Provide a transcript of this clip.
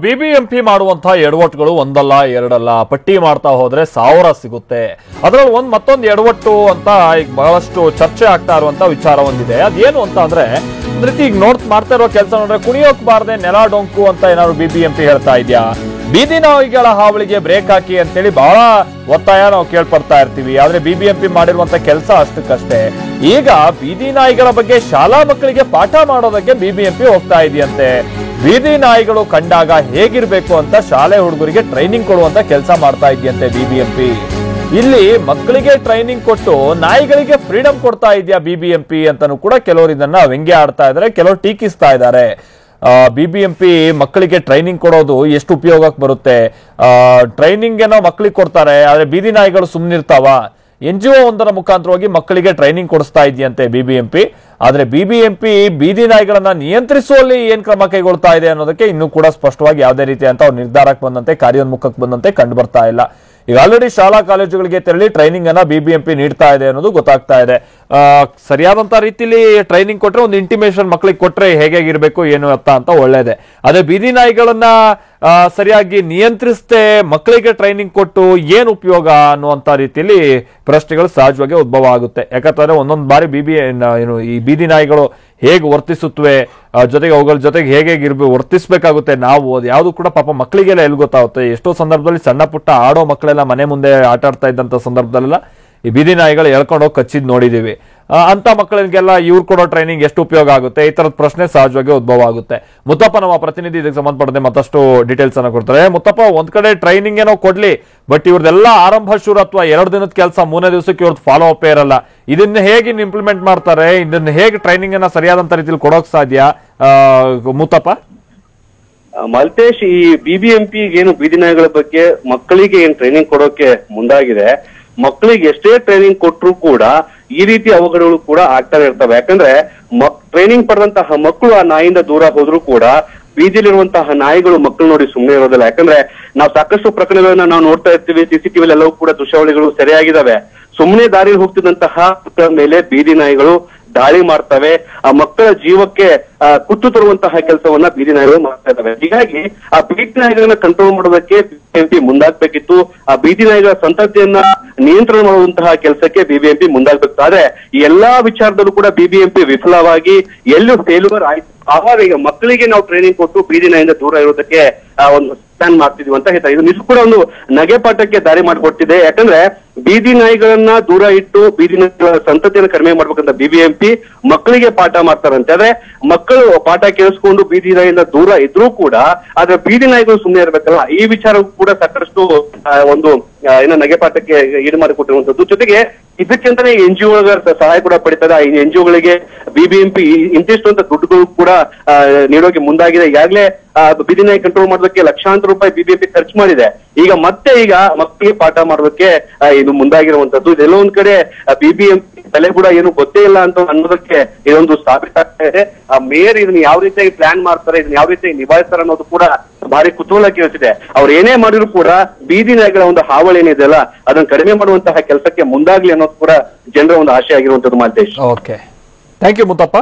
BBMP ಮಾಡುವಂತಹ ಎಡವಟ್ಟುಗಳು ಒಂದಲ್ಲ ಎರಡಲ್ಲ, ಪಟ್ಟಿ ಮಾಡ್ತಾ ಹೋದ್ರೆ 1000 ಸಿಗುತ್ತೆ. ಅದರಲ್ಲಿ ಮತ್ತೊಂದು ಎಡವಟ್ಟು ಅಂತ ಈಗ ಬಹಳಷ್ಟು ಚರ್ಚೆ ಆಗ್ತಾ ಇರುವಂತ ವಿಚಾರ ಒಂದಿದೆ. ಅದೇನು ಅಂತ ಅಂದ್ರೆ ಒಂದ್ ರೀತಿ ಈಗ ಮಾಡ್ತಾ ಇರೋ ಕೆಲಸ ನೋಡ್ರೆ ಕುಣಿಯೋಕ್ ಬಾರದೆ ನೆಲ ಡೊಂಕು ಅಂತ ಏನಾದ್ರು ಬಿಬಿಎಂಪಿ ಹೇಳ್ತಾ ಇದೆಯಾ? ಬೀದಿ ನಾಯಿಗಳ ಹಾವಳಿಗೆ ಬ್ರೇಕ್ ಹಾಕಿ ಅಂತೇಳಿ ಬಹಳ ಒತ್ತಾಯ ನಾವು ಕೇಳ್ಪಡ್ತಾ ಇರ್ತೀವಿ. ಆದ್ರೆ ಬಿಬಿಎಂಪಿ ಮಾಡಿರುವಂತ ಕೆಲಸ ಅಷ್ಟಕ್ಕಷ್ಟೇ. ಈಗ ಬೀದಿ ನಾಯಿಗಳ ಬಗ್ಗೆ ಶಾಲಾ ಮಕ್ಕಳಿಗೆ ಪಾಠ ಮಾಡೋದಕ್ಕೆ ಬಿಬಿಎಂಪಿ ಹೋಗ್ತಾ ಇದೆಯಂತೆ. ಬೀದಿ ನಾಯಿಗಳು ಕಂಡಾಗ ಹೇಗಿರ್ಬೇಕು ಅಂತ ಶಾಲೆ ಹುಡುಗರಿಗೆ ಟ್ರೈನಿಂಗ್ ಕೊಡುವಂತ ಕೆಲಸ ಮಾಡ್ತಾ ಇದೆಯಂತೆ ಬಿಬಿಎಂಪಿ. ಇಲ್ಲಿ ಮಕ್ಕಳಿಗೆ ಟ್ರೈನಿಂಗ್ ಕೊಟ್ಟು ನಾಯಿಗಳಿಗೆ ಫ್ರೀಡಮ್ ಕೊಡ್ತಾ ಇದೆಯಾ ಬಿಬಿಎಂಪಿ ಅಂತಾನು ಕೂಡ ಕೆಲವರು ಇದನ್ನ ವ್ಯಂಗ್ಯ ಆಡ್ತಾ ಇದ್ದಾರೆ, ಕೆಲವರು ಟೀಕಿಸ್ತಾ ಇದ್ದಾರೆ. ಬಿಬಿಎಂಪಿ ಮಕ್ಕಳಿಗೆ ಟ್ರೈನಿಂಗ್ ಕೊಡೋದು ಎಷ್ಟು ಉಪಯೋಗಕ್ಕೆ ಬರುತ್ತೆ? ಟ್ರೈನಿಂಗ್ ಏನೋ ಮಕ್ಕಳಿಗೆ ಕೊಡ್ತಾರೆ, ಆದ್ರೆ ಬೀದಿ ನಾಯಿಗಳು ಸುಮ್ಮನಿರ್ತಾವ? NGO ಒಂದರ ಮುಖಾಂತರವಾಗಿ ಮಕ್ಕಳಿಗೆ ಟ್ರೈನಿಂಗ್ ಕೊಡಿಸ್ತಾ ಇದೆಯಂತೆ ಬಿಬಿಎಂಪಿ. ಆದ್ರೆ ಬಿಬಿಎಂಪಿ ಬೀದಿ ನಾಯಿಗಳನ್ನ ನಿಯಂತ್ರಿಸುವಲ್ಲಿ ಏನ್ ಕ್ರಮ ಕೈಗೊಳ್ತಾ ಇದೆ ಅನ್ನೋದಕ್ಕೆ ಇನ್ನೂ ಕೂಡ ಸ್ಪಷ್ಟವಾಗಿ ಯಾವುದೇ ರೀತಿ ಅಂತ ಅವ್ರು ನಿರ್ಧಾರಕ್ಕೆ ಬಂದಂತೆ, ಕಾರ್ಯೋನ್ಮುಖಕ್ಕೆ ಬಂದಂತೆ ಕಂಡು ಬರ್ತಾ ಇಲ್ಲ. ಈಗ ಆಲ್ರೆಡಿ ಶಾಲಾ ಕಾಲೇಜುಗಳಿಗೆ ತೆರಳಿ ಟ್ರೈನಿಂಗ್ ಅನ್ನ ಬಿಬಿಎಂಪಿ ನೀಡ್ತಾ ಇದೆ ಅನ್ನೋದು ಗೊತ್ತಾಗ್ತಾ ಇದೆ. ಸರಿಯಾದಂತ ರೀತಿಲಿ ಟ್ರೈನಿಂಗ್ ಕೊಟ್ರೆ, ಒಂದು ಇಂಟಿಮೇಷನ್ ಮಕ್ಕಳಿಗೆ ಕೊಟ್ರೆ ಹೇಗಿರ್ಬೇಕು ಏನು ಅಂತ ಒಳ್ಳೇದೆ. ಅದೇ ಬೀದಿ ನಾಯಿಗಳನ್ನ ಸರಿಯಾಗಿ ನಿಯಂತ್ರಿಸದೆ ಮಕ್ಕಳಿಗೆ ಟ್ರೈನಿಂಗ್ ಕೊಟ್ಟು ಏನ್ ಉಪಯೋಗ ಅನ್ನುವಂತ ರೀತಿಯಲ್ಲಿ ಪ್ರಶ್ನೆಗಳು ಸಹಜವಾಗಿ ಉದ್ಭವ ಆಗುತ್ತೆ. ಯಾಕಂತಂದ್ರೆ ಒಂದೊಂದು ಬಾರಿ ಈ ಬೀದಿ ನಾಯಿಗಳು ಹೇಗೆ ವರ್ತಿಸುತ್ತವೆ, ಜೊತೆಗೆ ಅವುಗಳ ಜೊತೆಗೆ ಹೇಗೆ ವರ್ತಿಸ್ಬೇಕಾಗುತ್ತೆ ನಾವು, ಅದು ಯಾವುದು ಕೂಡ ಪಾಪ ಮಕ್ಕಳಿಗೆಲ್ಲ ಎಲ್ಲಿ ಗೊತ್ತಾಗುತ್ತೆ. ಎಷ್ಟೋ ಸಂದರ್ಭದಲ್ಲಿ ಸಣ್ಣ ಪುಟ್ಟ ಆಡೋ ಮಕ್ಕಳೆಲ್ಲ ಮನೆ ಮುಂದೆ ಆಟ ಆಡ್ತಾ ಇದ್ದಂತ ಸಂದರ್ಭದಲ್ಲೆಲ್ಲ ಈ ಬೀದಿ ನಾಯಿಗಳು ಎಳ್ಕೊಂಡೋಗಿ ಕಚ್ಚಿದ್ ನೋಡಿದೀವಿ. ಅಂತ ಮಕ್ಕಳಿಗೆಲ್ಲ ಇವ್ರು ಕೊಡೋ ಟ್ರೈನಿಂಗ್ ಎಷ್ಟು ಉಪಯೋಗ ಆಗುತ್ತೆ? ಈ ತರದ ಪ್ರಶ್ನೆ ಸಹಜವಾಗಿ ಉದ್ಭವ ಆಗುತ್ತೆ. ಮುತ್ತಪ್ಪ ನಮ್ಮ ಪ್ರತಿನಿಧಿ ಇದಕ್ಕೆ ಸಂಬಂಧಪಟ್ಟಂತೆ ಮತ್ತಷ್ಟು ಡೀಟೇಲ್ಸ್ ಅನ್ನ ಕೊಡ್ತಾರೆ. ಮುತ್ತಪ್ಪ, ಒಂದ್ ಕಡೆ ಟ್ರೈನಿಂಗ್ ಏನೋ ಕೊಡ್ಲಿ, ಬಟ್ ಇವ್ರದೆಲ್ಲ ಆರಂಭ ಶುರು ಅಥವಾ 2 ದಿನದ ಕೆಲಸ 3ನೇ ದಿವಸಕ್ಕೆ ಇವ್ರದ್ದು ಫಾಲೋ ಅಪ್ ಇರಲ್ಲ. ಇದನ್ನ ಹೇಗೆ ಇಂಪ್ಲಿಮೆಂಟ್ ಮಾಡ್ತಾರೆ? ಇದನ್ನ ಹೇಗೆ ಟ್ರೈನಿಂಗ್ ಅನ್ನ ಸರಿಯಾದಂತ ರೀತಿಯಲ್ಲಿ ಕೊಡೋಕ್ ಸಾಧ್ಯ ಮುತ್ತಪ್ಪ? ಮಲ್ತೇಶ್, ಈ ಬಿಬಿಎಂಪಿ ಏನು ಬೀದಿ ನಾಯಿಗಳ ಬಗ್ಗೆ ಮಕ್ಕಳಿಗೆ ಏನ್ ಟ್ರೈನಿಂಗ್ ಕೊಡೋಕೆ ಮುಂದಾಗಿದೆ, ಮಕ್ಕಳಿಗೆ ಎಷ್ಟೇ ಟ್ರೈನಿಂಗ್ ಕೊಟ್ಟರು ಕೂಡ ಈ ರೀತಿ ಅವಘಡಗಳು ಕೂಡ ಆಗ್ತಾನೆ ಇರ್ತವೆ. ಯಾಕಂದ್ರೆ ಟ್ರೈನಿಂಗ್ ಪಡೆದಂತಹ ಮಕ್ಕಳು ಆ ನಾಯಿಯಿಂದ ದೂರ ಹೋದ್ರು ಕೂಡ ಬೀದಿಲಿರುವಂತಹ ನಾಯಿಗಳು ಮಕ್ಕಳು ನೋಡಿ ಸುಮ್ಮನೆ ಇರೋದಿಲ್ಲ. ಯಾಕಂದ್ರೆ ನಾವು ಸಾಕಷ್ಟು ಪ್ರಕರಣಗಳನ್ನ ನಾವು ನೋಡ್ತಾ ಇರ್ತೀವಿ, CCTV ಎಲ್ಲವೂ ಕೂಡ ದೃಶ್ಯಾವಳಿಗಳು ಸರಿಯಾಗಿದ್ದಾವೆ. ಸುಮ್ಮನೆ ದಾರಿಯಲ್ಲಿ ಹೋಗ್ತಿದ್ದಂತಹ ಮಕ್ಕಳ ಮೇಲೆ ಬೀದಿ ನಾಯಿಗಳು ದಾಳಿ ಮಾಡ್ತವೆ. ಆ ಮಕ್ಕಳ ಜೀವಕ್ಕೆ ಕುತ್ತು ತರುವಂತಹ ಕೆಲಸವನ್ನ ಬೀದಿ ನಾಯಿಗಳು ಮಾಡ್ತಾ ಇದ್ದಾವೆ. ಹೀಗಾಗಿ ಆ ಬೀದಿ ನಾಯಿಗಳನ್ನ ಕಂಟ್ರೋಲ್ ಮಾಡೋದಕ್ಕೆ ಬಿಬಿಎಂಪಿ ಮುಂದಾಗ್ಬೇಕಿತ್ತು. ಆ ಬೀದಿ ನಾಯಿಗಳ ಸಂತತಿಯನ್ನ ನಿಯಂತ್ರಣ ಮಾಡುವಂತಹ ಕೆಲಸಕ್ಕೆ ಬಿಬಿಎಂಪಿ ಮುಂದಾಗ್ಬೇಕು. ಆದ್ರೆ ಈ ಎಲ್ಲಾ ವಿಚಾರದಲ್ಲೂ ಕೂಡ ಬಿಬಿಎಂಪಿ ವಿಫಲವಾಗಿ ಎಲ್ಲೂ ಫೇಲ್ಯೂರ್ ಆಯ್ತು. ಆವಾಗ ಈಗ ಮಕ್ಕಳಿಗೆ ನಾವು ಟ್ರೈನಿಂಗ್ ಕೊಟ್ಟು ಬೀದಿ ನಾಯಿಂದ ದೂರ ಇರೋದಕ್ಕೆ ಒಂದು ಪ್ಲಾನ್ ಮಾಡ್ತಿದ್ವಿ ಅಂತ ಹೇಳ್ತಾರೆ. ಇದು ನಿಜ ಕೂಡ ಒಂದು ನಗೆಪಾಠಕ್ಕೆ ದಾರಿ ಮಾಡಿಕೊಡ್ತಿದೆ. ಯಾಕಂದ್ರೆ ಬೀದಿ ನಾಯಿಗಳನ್ನ ದೂರ ಇಟ್ಟು ಬೀದಿ ನಾಯಿಗಳ ಸಂತತಿಯನ್ನು ಕಡಿಮೆ ಮಾಡ್ಬೇಕಂತ ಬಿಬಿಎಂಪಿ ಮಕ್ಕಳಿಗೆ ಪಾಠ ಮಾಡ್ತಾರಂತೆ. ಆದ್ರೆ ಮಕ್ಕಳು ಪಾಠ ಕೇಳಿಸ್ಕೊಂಡು ಬೀದಿ ನಾಯಿಯಿಂದ ದೂರ ಇದ್ರೂ ಕೂಡ ಆದ್ರೆ ಬೀದಿ ನಾಯಿಗಳು ಸುಮ್ಮನೆ ಇರ್ಬೇಕಲ್ಲ, ಈ ವಿಚಾರ ಕೂಡ ಸಾಕಷ್ಟು ಒಂದು ನಗೆಪಾಠಕ್ಕೆ ಈಡು ಮಾಡಿಕೊಟ್ಟಿರುವಂತದ್ದು. ಜೊತೆಗೆ ಇದಕ್ಕಿಂತಾನೆ NGO ಸಹಾಯ ಕೂಡ ಪಡಿತದೆ. ಈ NGOಗಳಿಗೆ ಬಿಬಿಎಂಪಿ ಇಂತಿಷ್ಟು ಅಂತ ದುಡ್ಡುಗಳು ಕೂಡ ನೀಡೋಕೆ ಮುಂದಾಗಿದೆ. ಈಗಾಗಲೇ ಬೀದಿ ನಾಯಿ ಕಂಟ್ರೋಲ್ ಮಾಡೋದಕ್ಕೆ ಲಕ್ಷಾಂತರ ರೂಪಾಯಿ ಬಿಬಿಎಂಪಿ ಖರ್ಚು ಮಾಡಿದೆ. ಈಗ ಮಕ್ಕಳಿಗೆ ಪಾಠ ಮಾಡೋದಕ್ಕೆ ಇದು ಮುಂದಾಗಿರುವಂತದ್ದು. ಇದೆಲ್ಲೋ ಒಂದ್ ಕಡೆ ಬಿಬಿಎಂಪಿ ತಲೆ ಕೂಡ ಏನು ಗೊತ್ತೇ ಇಲ್ಲ ಅಂತ ಅನ್ನೋದಕ್ಕೆ ಇದೊಂದು ಸಾಬೀತಾಗ್ತಾ ಇದೆ. ಮೇಯರ್ ಇದನ್ನ ಯಾವ ರೀತಿಯಾಗಿ ಪ್ಲಾನ್ ಮಾಡ್ತಾರೆ, ಇದನ್ನ ಯಾವ ರೀತಿಯಾಗಿ ನಿಭಾಯಿಸ್ತಾರೆ ಅನ್ನೋದು ಕೂಡ ಭಾರಿ ಕುತೂಹಲ ಕೇಳಿಸಿದೆ. ಅವ್ರು ಏನೇ ಮಾಡಿದ್ರು ಕೂಡ ಬೀದಿ ನಾಯಿಗಳ ಒಂದು ಹಾವಳಿ ಏನಿದೆಯಲ್ಲ ಅದನ್ನ ಕಡಿಮೆ ಮಾಡುವಂತಹ ಕೆಲಸಕ್ಕೆ ಮುಂದಾಗ್ಲಿ ಅನ್ನೋದು ಕೂಡ ಜನರ ಒಂದು ಆಶೆ ಆಗಿರುವಂತದ್ದು. Maltesh, okay, thank you Muthappa.